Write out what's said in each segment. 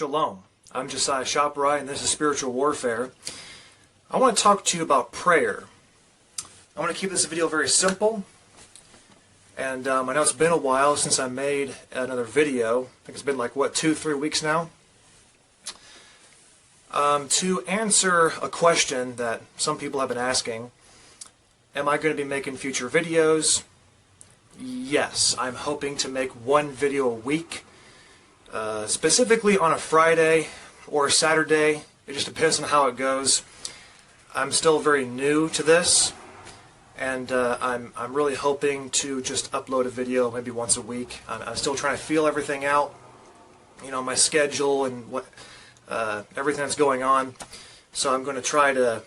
Shalom. I'm Josiah Shoprai, and this is Spiritual Warfare. I want to talk to you about prayer. I want to keep this video very simple, and I know it's been a while since I made another video. I think it's been like, 2-3 weeks now? To answer a question that some people have been asking, am I going to be making future videos? Yes, I'm hoping to make one video a week. Specifically on a Friday or a Saturday. It just depends on how it goes. I'm still very new to this, and I'm really hoping to just upload a video maybe once a week. I'm still trying to feel everything out, my schedule and what everything that's going on. So I'm going to try to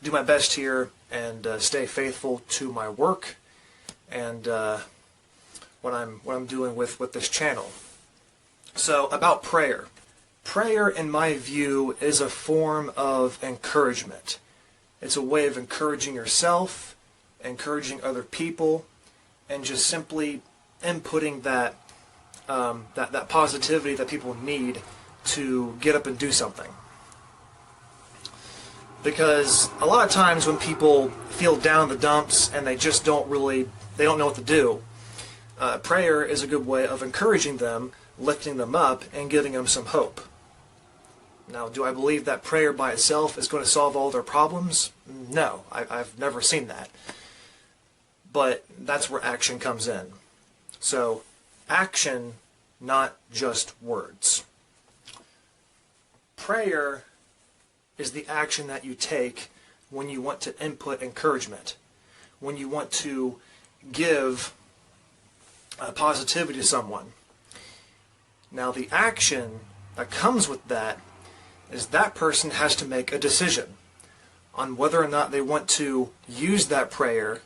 do my best here and stay faithful to my work and what I'm doing with this channel. So, about prayer. Prayer, in my view, is a form of encouragement. It's a way of encouraging yourself, encouraging other people, and just simply inputting that positivity that people need to get up and do something. Because a lot of times when people feel down in the dumps and they just don't know what to do, prayer is a good way of encouraging them, lifting them up, and giving them some hope. Now, do I believe that prayer by itself is going to solve all their problems? No, I've never seen that. But that's where action comes in. So, action, not just words. Prayer is the action that you take when you want to input encouragement, when you want to give positivity to someone. Now, the action that comes with that is that person has to make a decision on whether or not they want to use that prayer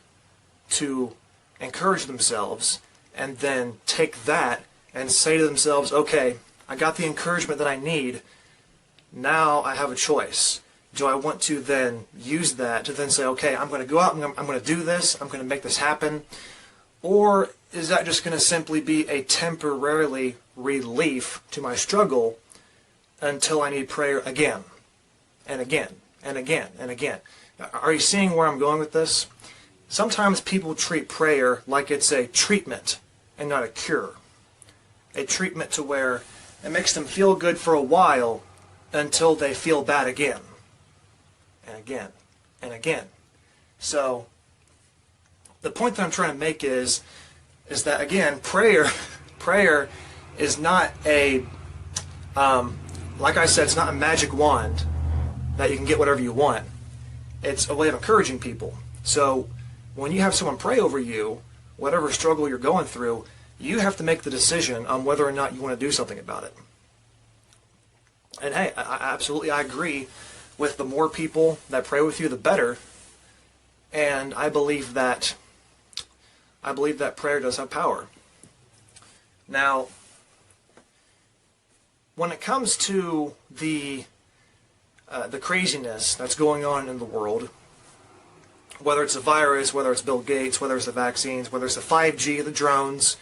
to encourage themselves, and then take that and say to themselves, okay, I got the encouragement that I need, now I have a choice. Do I want to then use that to then say, okay, I'm going to go out, I'm going to do this, I'm going to make this happen? Or is that just going to simply be a temporarily relief to my struggle until I need prayer again and again and again and again? Are you seeing where I'm going with this? Sometimes people treat prayer like it's a treatment and not a cure. A treatment to where it makes them feel good for a while until they feel bad again and again and again. So the point that I'm trying to make is that, again, prayer is not a, like I said, it's not a magic wand that you can get whatever you want. It's a way of encouraging people. So when you have someone pray over you, whatever struggle you're going through, you have to make the decision on whether or not you want to do something about it. And hey, I agree with the more people that pray with you, the better. And I believe that prayer does have power. Now, when it comes to the craziness that's going on in the world, whether it's a virus, whether it's Bill Gates, whether it's the vaccines, whether it's the 5G, the drones,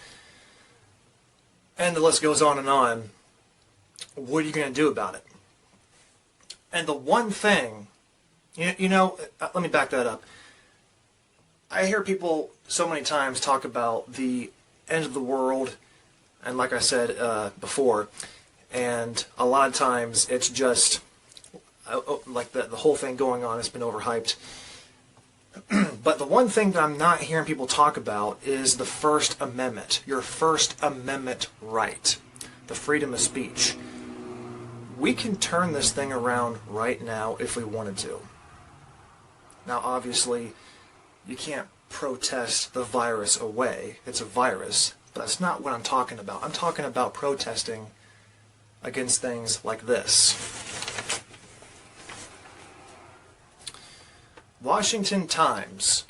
and the list goes on and on, what are you going to do about it? And the one thing, let me back that up. I hear people so many times talk about the end of the world, and like I said before, and a lot of times it's just like the whole thing going on has been overhyped. But the one thing that I'm not hearing people talk about is the First Amendment, your First Amendment right, the freedom of speech. We can turn this thing around right now if we wanted to. Now, obviously, you can't protest the virus away. It's a virus. But that's not what I'm talking about. I'm talking about protesting against things like this. Washington Times,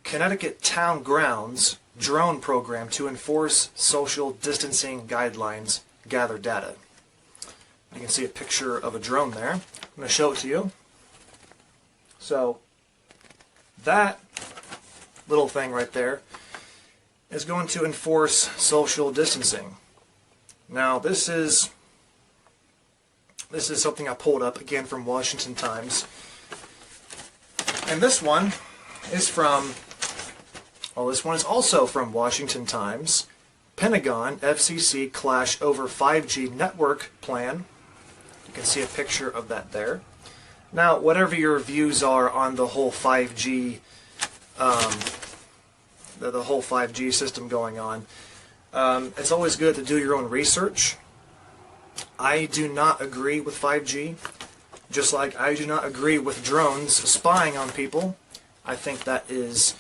Connecticut town grounds drone program to enforce social distancing guidelines, gather data. You can see a picture of a drone there. I'm going to show it to you. So, that little thing right there is going to enforce social distancing. Now, this is This is something I pulled up again from Washington Times. And this one is from, well, this one is also from Washington Times. Pentagon, FCC clash over 5G network plan. You can see a picture of that there. Now, whatever your views are on the whole 5G, the whole 5G system going on, it's always good to do your own research. I do not agree with 5G, just like I do not agree with drones spying on people. I think that is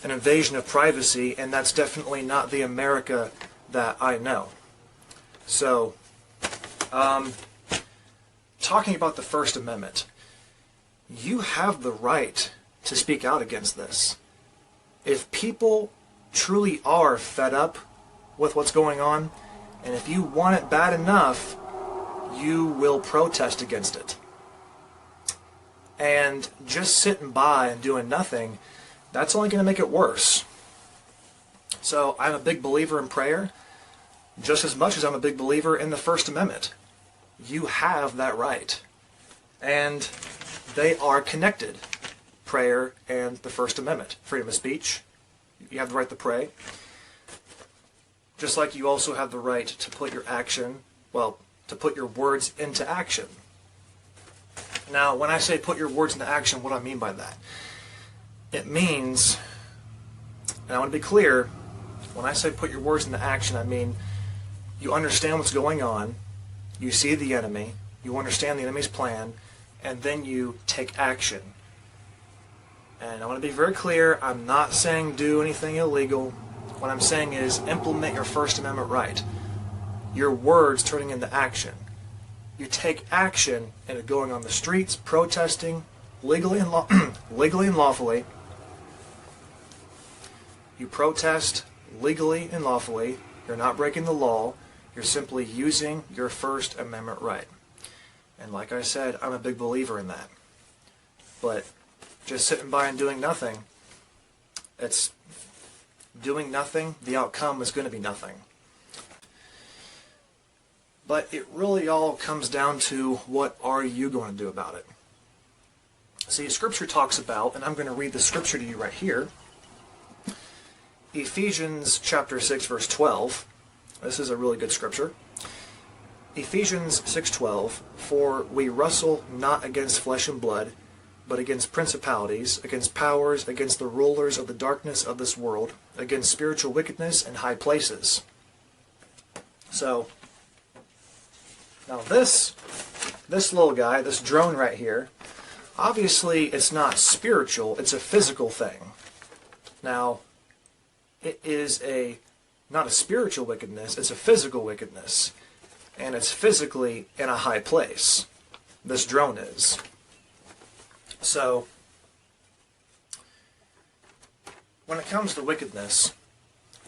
an invasion of privacy, and that's definitely not the America that I know. So, talking about the First Amendment, you have the right to speak out against this. If people truly are fed up with what's going on, and if you want it bad enough, you will protest against it. And just sitting by and doing nothing, that's only going to make it worse. So I'm a big believer in prayer, just as much as I'm a big believer in the First Amendment. You have that right. And they are connected, prayer and the First Amendment. Freedom of speech, you have the right to pray. Just like you also have the right to put your to put your words into action. Now, when I say put your words into action, what do I mean by that? It means, and I want to be clear, when I say put your words into action, I mean you understand what's going on, you see the enemy, you understand the enemy's plan, and then you take action. And I want to be very clear, I'm not saying do anything illegal. What I'm saying is implement your First Amendment right. Your words turning into action. You take action into going on the streets, protesting, legally and lawfully. You protest legally and lawfully. You're not breaking the law. You're simply using your First Amendment right. And like I said, I'm a big believer in that. But just sitting by and doing nothing, it's doing nothing, the outcome is going to be nothing. But it really all comes down to, what are you going to do about it? See, Scripture talks about, and I'm going to read the Scripture to you right here, Ephesians chapter 6, verse 12. This is a really good Scripture. Ephesians 6:12, for we wrestle not against flesh and blood, but against principalities, against powers, against the rulers of the darkness of this world, against spiritual wickedness in high places. So, now this little guy, this drone right here, obviously it's not spiritual, it's a physical thing. Now, it is not a spiritual wickedness, it's a physical wickedness. And it's physically in a high place. This drone is. So, when it comes to wickedness,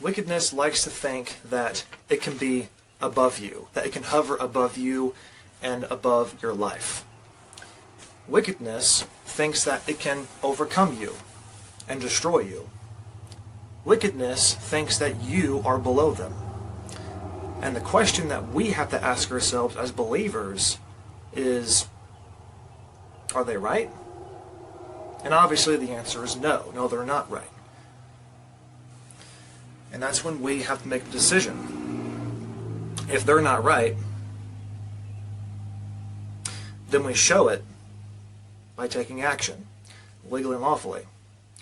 wickedness likes to think that it can be above you, that it can hover above you and above your life. Wickedness thinks that it can overcome you and destroy you. Wickedness thinks that you are below them. And the question that we have to ask ourselves as believers is, are they right? And obviously the answer is no. No, they're not right. And that's when we have to make a decision. If they're not right, then we show it by taking action, legally and lawfully,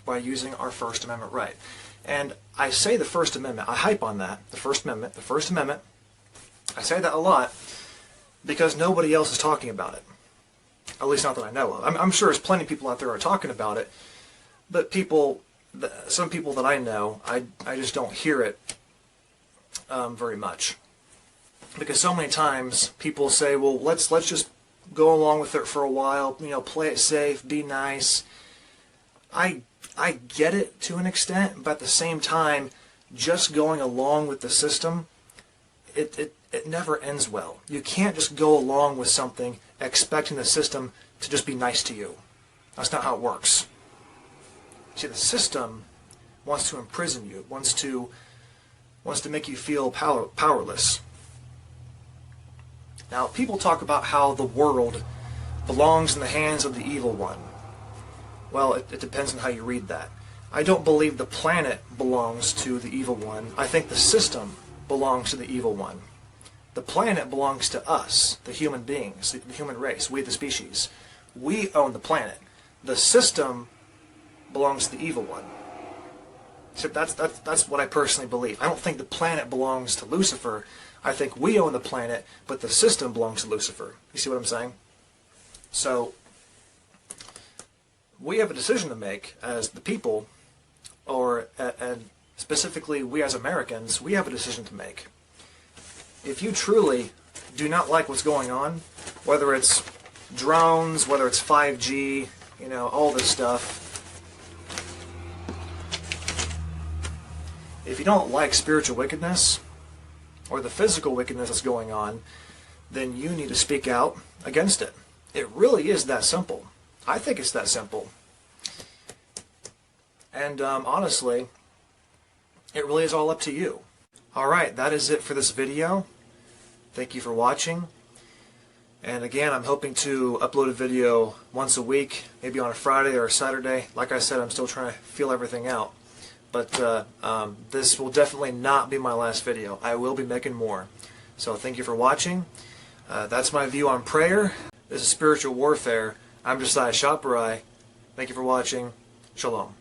by using our First Amendment right. And I say the First Amendment, I hype on that, the First Amendment. I say that a lot because nobody else is talking about it. At least not that I know of. I'm sure there's plenty of people out there who are talking about it, but some people that I know, I just don't hear it very much. Because so many times people say, well, let's just go along with it for a while, play it safe, be nice. I get it to an extent, but at the same time, just going along with the system, it never ends well. You can't just go along with something expecting the system to just be nice to you. That's not how it works. See, the system wants to imprison you, wants to make you feel powerless. Now, people talk about how the world belongs in the hands of the evil one. Well, it depends on how you read that. I don't believe the planet belongs to the evil one. I think the system belongs to the evil one. The planet belongs to us, the human beings, the human race, we the species. We own the planet. The system belongs to the evil one. So that's what I personally believe. I don't think the planet belongs to Lucifer. I think we own the planet, but the system belongs to Lucifer. You see what I'm saying? So, we have a decision to make as the people, and specifically we as Americans, we have a decision to make. If you truly do not like what's going on, whether it's drones, whether it's 5G, all this stuff, if you don't like spiritual wickedness or the physical wickedness that's going on, then you need to speak out against it. It really is that simple. I think it's that simple. And honestly, it really is all up to you. Alright, that is it for this video. Thank you for watching. And again, I'm hoping to upload a video once a week, maybe on a Friday or a Saturday. Like I said, I'm still trying to feel everything out. But this will definitely not be my last video. I will be making more. So thank you for watching. That's my view on prayer. This is Spiritual Warfare. I'm Josiah Shaparai. Thank you for watching. Shalom.